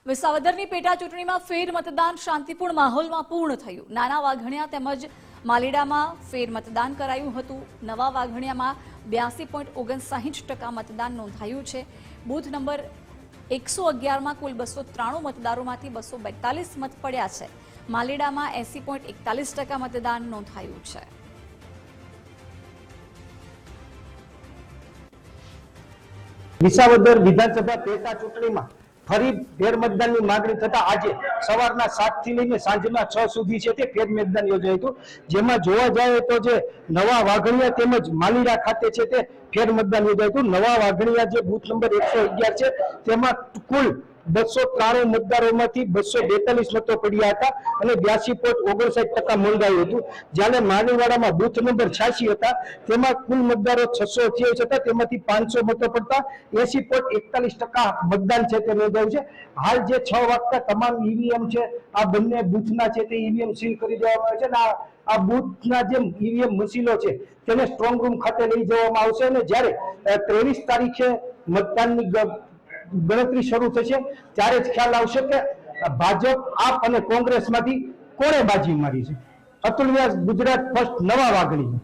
વિસાવદરની પેટા ચૂંટણીમાં ફેર મતદાન શાંતિપૂર્ણ માહોલમાં પૂર્ણ થયું। નાના વાઘણિયા તેમજ માલીડામાં ફેર મતદાન કરાયું હતું। નવા વાઘણિયામાં 82.59% મતદાન નોંધાયું છે। બૂથ નંબર 111માં કુલ 293 મતદારોમાંથી 242 મત પડ્યા છે। માલીડામાં 80.41% મતદાન નોંધાયું છે। વિસાવદર વિધાનસભા પેટા ચૂંટણીમાં ફરી ફેર મતદાનની માંગણી થતા આજે સવારના 7 થી લઈને સાંજના 6 સુધી છે તે ફેર મતદાન યોજાયું હતું। જેમાં જોવા જાય તો જે નવા વાઘણિયા તેમજ માલીડા ખાતે છે તે ફેર મતદાન યોજાયું હતું। નવા વાઘણિયા જે બૂથ નંબર 111 છે તેમાં કુલ 293 મતદારોમાંથી 242 મતો પડ્યા હતા અને 82.59% નોંધાયું હતું। જ્યારે માલીવાડામાં બૂથ નંબર 86 હતા તેમાં કુલ મતદારો 628 હતા, તેમાંથી 500 મતો પડતા 80.41% મતદાન છે તે નોંધાયું છે। હાલ જે 6 વાગતા તમામ ઈવીએમ છે આ બંને બૂથના છે તે ઈવીએમ સીલ કરી દેવામાં આવે છે અને આ બૂથના જે ઈવીએમ મશીનો છે તેને સ્ટ્રોંગ રૂમ ખાતે લઈ જવામાં આવશે અને જ્યારે 23 તારીખે મતદાનની ગણતરી શરૂ થશે ત્યારે જ ખ્યાલ આવશે કે ભાજપ, આપ અને કોંગ્રેસમાંથી કોણે બાજી મારી છે। અતુલ વ્યાસ, ગુજરાત ફર્સ્ટ, નવા વાઘણી।